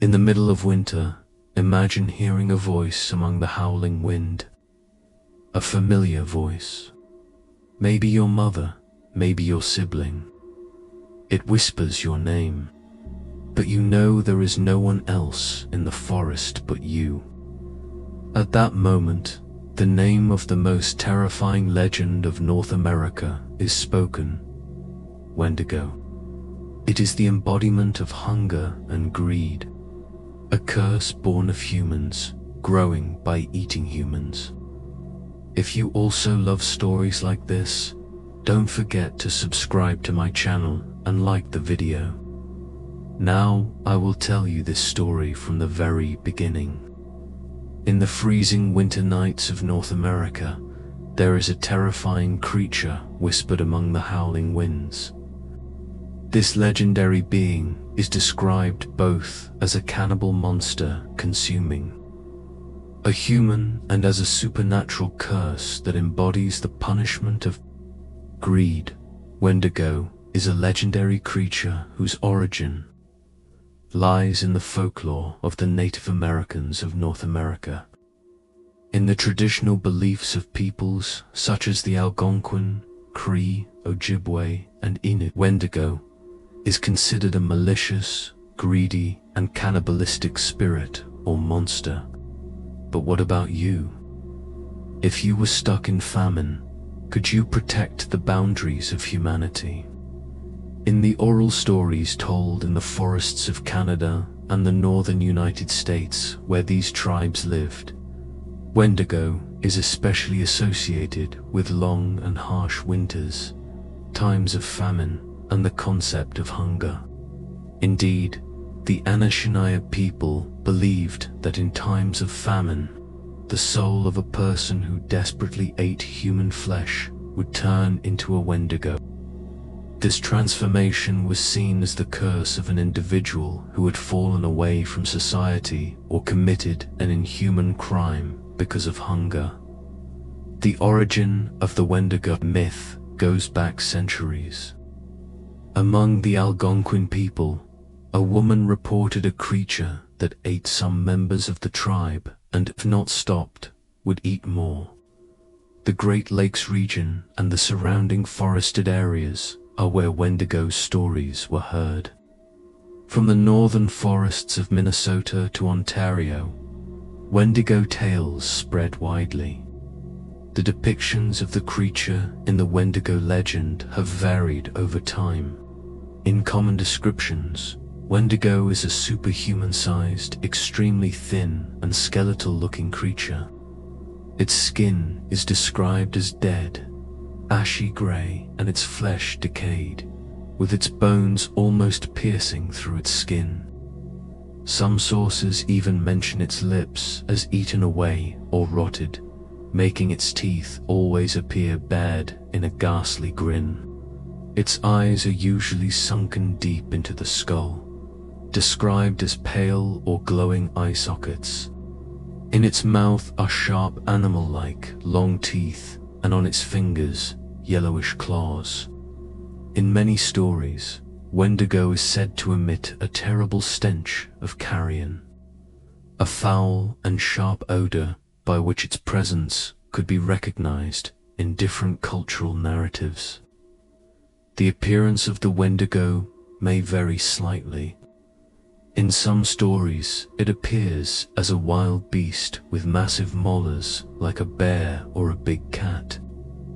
In the middle of winter, imagine hearing a voice among the howling wind. A familiar voice. Maybe your mother, maybe your sibling. It whispers your name, but you know there is no one else in the forest but you. At that moment, the name of the most terrifying legend of North America is spoken. Wendigo. It is the embodiment of hunger and greed, a curse born of humans, growing by eating humans. If you also love stories like this, don't forget to subscribe to my channel and like the video. Now I will tell you this story from the very beginning. In the freezing winter nights of North America, there is a terrifying creature whispered among the howling winds. This legendary being is described both as a cannibal monster consuming a human and as a supernatural curse that embodies the punishment of greed. Wendigo is a legendary creature whose origin lies in the folklore of the Native Americans of North America. In the traditional beliefs of peoples such as the Algonquin, Cree, Ojibwe and Innu, Wendigo is considered a malicious, greedy and cannibalistic spirit or monster. But what about you? If you were stuck in famine, could you protect the boundaries of humanity? In the oral stories told in the forests of Canada and the northern United States where these tribes lived, Wendigo is especially associated with long and harsh winters, times of famine, and the concept of hunger. Indeed, the Anishinaabe people believed that in times of famine, the soul of a person who desperately ate human flesh would turn into a Wendigo. This transformation was seen as the curse of an individual who had fallen away from society or committed an inhuman crime because of hunger. The origin of the Wendigo myth goes back centuries. Among the Algonquin people, a woman reported a creature that ate some members of the tribe and, if not stopped, would eat more. The Great Lakes region and the surrounding forested areas are where Wendigo stories were heard. From the northern forests of Minnesota to Ontario, Wendigo tales spread widely. The depictions of the creature in the Wendigo legend have varied over time. In common descriptions, Wendigo is a superhuman-sized, extremely thin and skeletal-looking creature. Its skin is described as dead, ashy grey, and its flesh decayed, with its bones almost piercing through its skin. Some sources even mention its lips as eaten away or rotted, making its teeth always appear bared in a ghastly grin. Its eyes are usually sunken deep into the skull, described as pale or glowing eye sockets. In its mouth are sharp animal-like, long teeth, and on its fingers, yellowish claws. In many stories, Wendigo is said to emit a terrible stench of carrion, a foul and sharp odor by which its presence could be recognized in different cultural narratives. The appearance of the Wendigo may vary slightly. In some stories, it appears as a wild beast with massive molars like a bear or a big cat.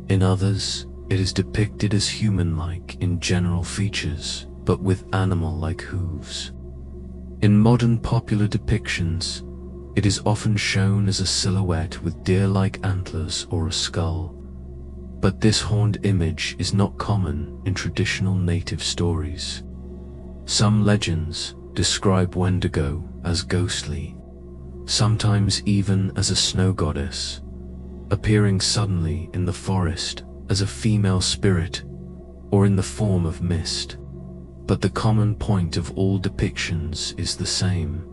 In others, it is depicted as human-like in general features, but with animal-like hooves. In modern popular depictions, it is often shown as a silhouette with deer-like antlers or a skull. But this horned image is not common in traditional native stories. Some legends describe Wendigo as ghostly, sometimes even as a snow goddess, appearing suddenly in the forest as a female spirit or in the form of mist. But the common point of all depictions is the same.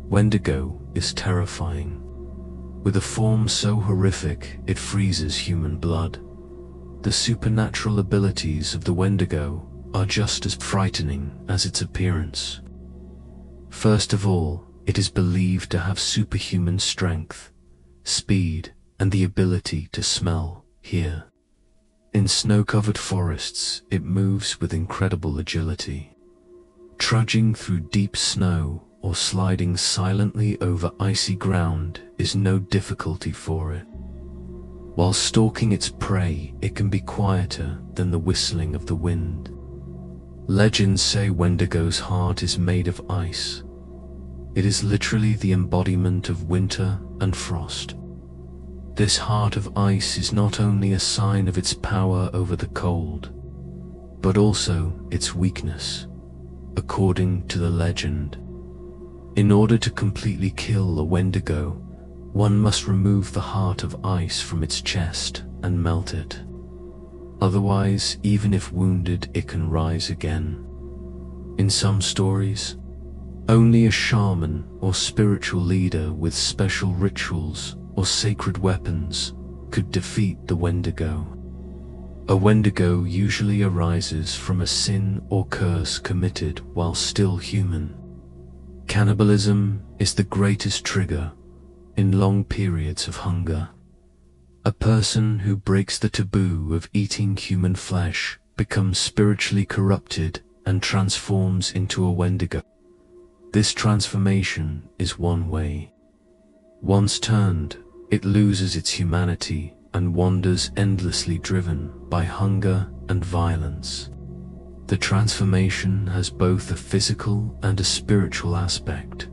Wendigo is terrifying, with a form so horrific it freezes human blood. The supernatural abilities of the Wendigo are just as frightening as its appearance. First of all, it is believed to have superhuman strength, speed, and the ability to smell, hear. In snow-covered forests, it moves with incredible agility. Trudging through deep snow or sliding silently over icy ground is no difficulty for it. While stalking its prey, it can be quieter than the whistling of the wind. Legends say Wendigo's heart is made of ice. It is literally the embodiment of winter and frost. This heart of ice is not only a sign of its power over the cold, but also its weakness, according to the legend. In order to completely kill a Wendigo, one must remove the heart of ice from its chest and melt it. Otherwise, even if wounded, it can rise again. In some stories, only a shaman or spiritual leader with special rituals or sacred weapons could defeat the Wendigo. A Wendigo usually arises from a sin or curse committed while still human. Cannibalism is the greatest trigger in long periods of hunger. A person who breaks the taboo of eating human flesh becomes spiritually corrupted and transforms into a Wendigo. This transformation is one way. Once turned, it loses its humanity and wanders endlessly, driven by hunger and violence. The transformation has both a physical and a spiritual aspect.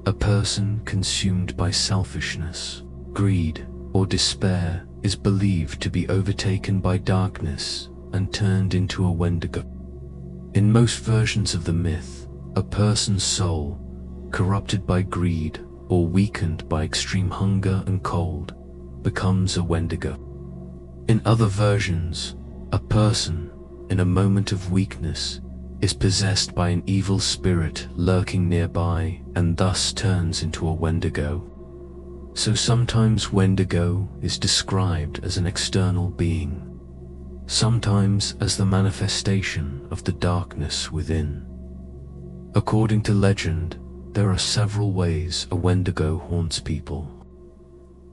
A person consumed by selfishness, greed, or despair is believed to be overtaken by darkness and turned into a Wendigo. In most versions of the myth, a person's soul, corrupted by greed or weakened by extreme hunger and cold, becomes a Wendigo. In other versions, a person, in a moment of weakness, is possessed by an evil spirit lurking nearby and thus turns into a Wendigo. So sometimes Wendigo is described as an external being, sometimes as the manifestation of the darkness within. According to legend, there are several ways a Wendigo haunts people.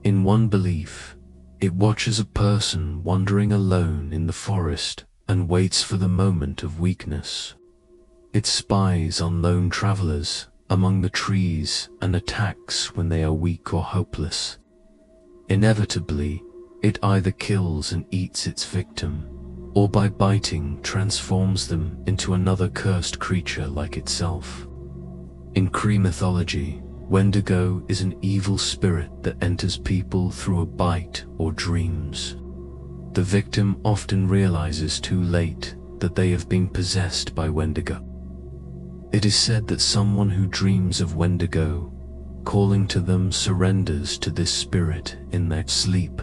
In one belief, it watches a person wandering alone in the forest and waits for the moment of weakness. It spies on lone travelers among the trees and attacks when they are weak or hopeless. Inevitably, it either kills and eats its victim, or by biting transforms them into another cursed creature like itself. In Cree mythology, Wendigo is an evil spirit that enters people through a bite or dreams. The victim often realizes too late that they have been possessed by Wendigo. It is said that someone who dreams of Wendigo calling to them surrenders to this spirit in their sleep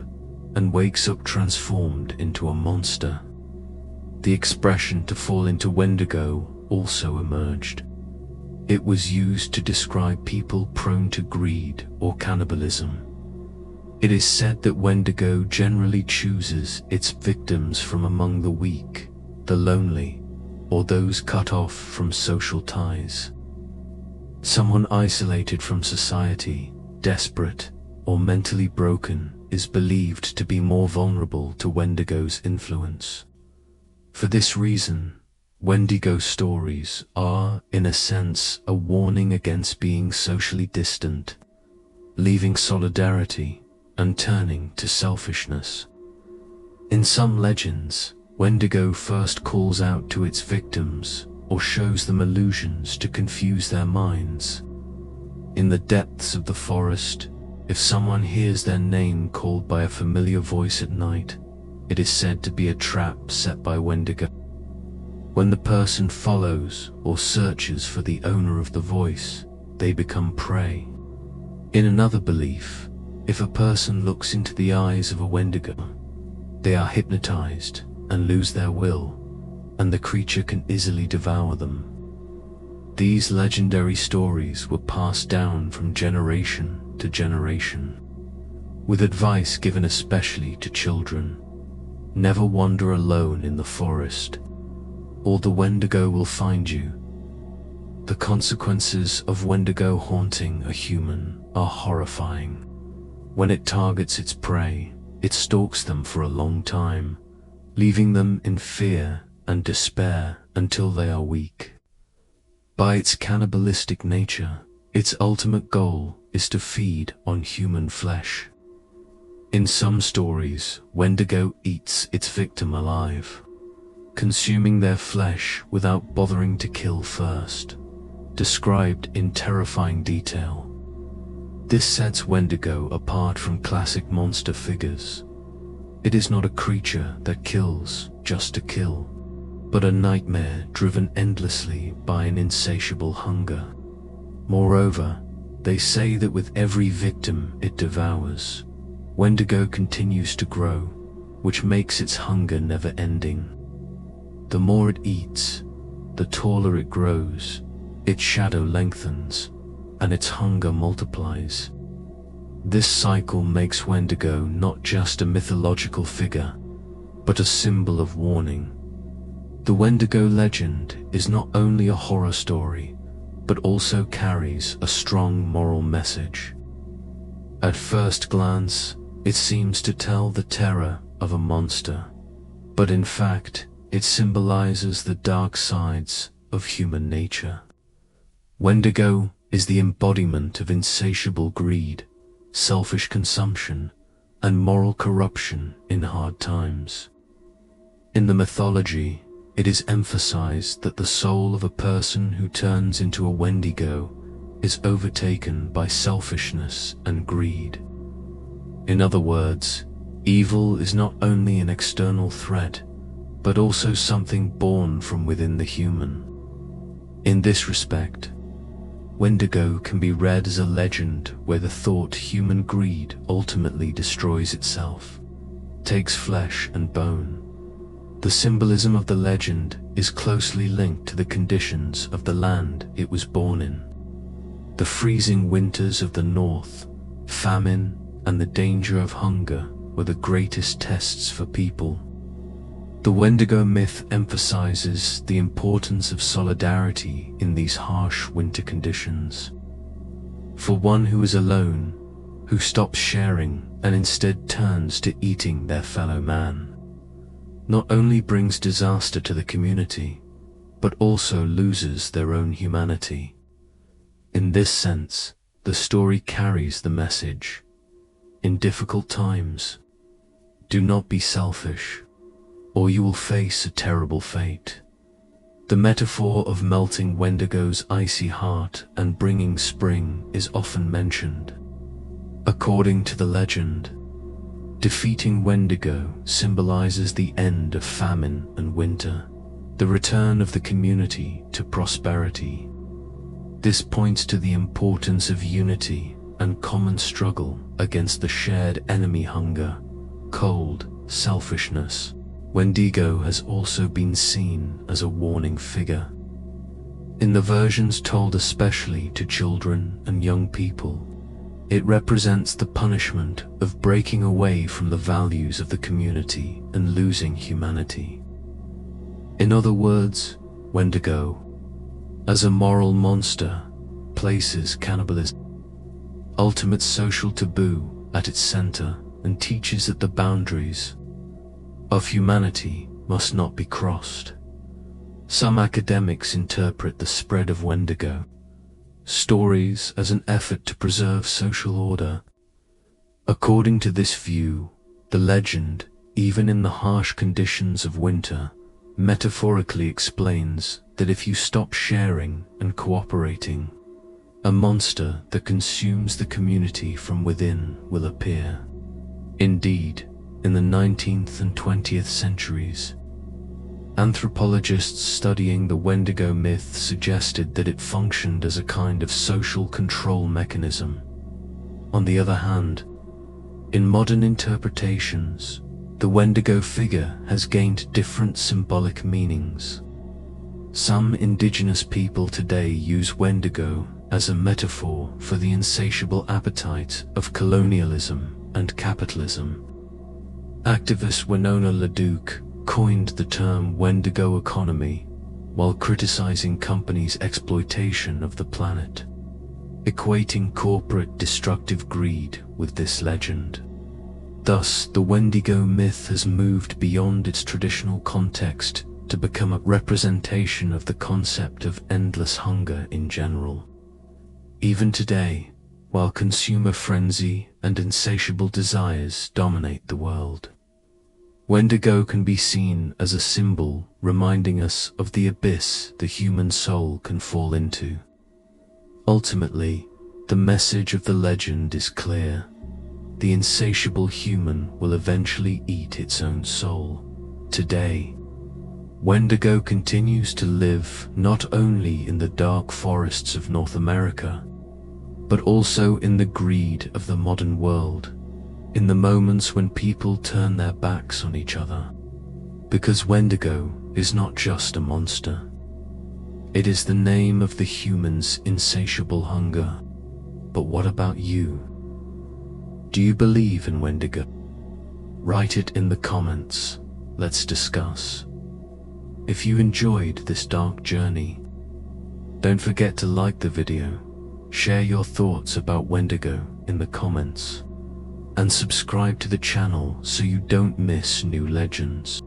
and wakes up transformed into a monster. The expression to fall into Wendigo also emerged. It was used to describe people prone to greed or cannibalism. It is said that Wendigo generally chooses its victims from among the weak, the lonely, or those cut off from social ties. Someone isolated from society, desperate, or mentally broken is believed to be more vulnerable to Wendigo's influence. For this reason, Wendigo stories are, in a sense, a warning against being socially distant, leaving solidarity and turning to selfishness. In some legends, Wendigo first calls out to its victims or shows them illusions to confuse their minds. In the depths of the forest, if someone hears their name called by a familiar voice at night, it is said to be a trap set by Wendigo. When the person follows or searches for the owner of the voice, they become prey. In another belief, if a person looks into the eyes of a Wendigo, they are hypnotized and lose their will, and the creature can easily devour them. These legendary stories were passed down from generation to generation, with advice given especially to children. Never wander alone in the forest, or the Wendigo will find you. the consequences of Wendigo haunting a human are horrifying. When it targets its prey, it stalks them for a long time, leaving them in fear and despair until they are weak. By its cannibalistic nature, its ultimate goal is to feed on human flesh. In some stories, Wendigo eats its victim alive, consuming their flesh without bothering to kill first, described in terrifying detail. This sets Wendigo apart from classic monster figures. It is not a creature that kills just to kill, but a nightmare driven endlessly by an insatiable hunger. Moreover, they say that with every victim it devours, Wendigo continues to grow, which makes its hunger never-ending. The more it eats, the taller it grows, its shadow lengthens, and its hunger multiplies. This cycle makes Wendigo not just a mythological figure, but a symbol of warning. The Wendigo legend is not only a horror story, but also carries a strong moral message. At first glance, it seems to tell the terror of a monster, but in fact, it symbolizes the dark sides of human nature. Wendigo is the embodiment of insatiable greed, selfish consumption, and moral corruption in hard times. In the mythology, it is emphasized that the soul of a person who turns into a Wendigo is overtaken by selfishness and greed. In other words, evil is not only an external threat, but also something born from within the human. In this respect, Wendigo can be read as a legend where the thought human greed ultimately destroys itself, takes flesh and bone. The symbolism of the legend is closely linked to the conditions of the land it was born in. The freezing winters of the north, famine, and the danger of hunger were the greatest tests for people. The Wendigo myth emphasizes the importance of solidarity in these harsh winter conditions. For one who is alone, who stops sharing and instead turns to eating their fellow man, not only brings disaster to the community, but also loses their own humanity. In this sense, the story carries the message: in difficult times, do not be selfish, or you will face a terrible fate. The metaphor of melting Wendigo's icy heart and bringing spring is often mentioned. According to the legend, defeating Wendigo symbolizes the end of famine and winter, the return of the community to prosperity. This points to the importance of unity and common struggle against the shared enemy hunger, cold, selfishness. Wendigo has also been seen as a warning figure. In the versions told especially to children and young people, it represents the punishment of breaking away from the values of the community and losing humanity. In other words, Wendigo, as a moral monster, places cannibalism, ultimate social taboo, at its center and teaches that the boundaries of humanity must not be crossed. Some academics interpret the spread of Wendigo stories as an effort to preserve social order. According to this view, the legend, even in the harsh conditions of winter, metaphorically explains that if you stop sharing and cooperating, a monster that consumes the community from within will appear. Indeed, in the 19th and 20th centuries, anthropologists studying the Wendigo myth suggested that it functioned as a kind of social control mechanism. On the other hand, in modern interpretations, the Wendigo figure has gained different symbolic meanings. Some indigenous people today use Wendigo as a metaphor for the insatiable appetite of colonialism and capitalism. Activist Winona LaDuke coined the term Wendigo economy, while criticizing companies' exploitation of the planet, equating corporate destructive greed with this legend. Thus, the Wendigo myth has moved beyond its traditional context to become a representation of the concept of endless hunger in general. Even today, while consumer frenzy and insatiable desires dominate the world, Wendigo can be seen as a symbol reminding us of the abyss the human soul can fall into. Ultimately, the message of the legend is clear. The insatiable human will eventually eat its own soul. Today, Wendigo continues to live not only in the dark forests of North America, but also in the greed of the modern world, in the moments when people turn their backs on each other. Because Wendigo is not just a monster. It is the name of the human's insatiable hunger. But what about you? Do you believe in Wendigo? Write it in the comments. Let's discuss. If you enjoyed this dark journey, don't forget to like the video, share your thoughts about Wendigo in the comments, and subscribe to the channel so you don't miss new legends.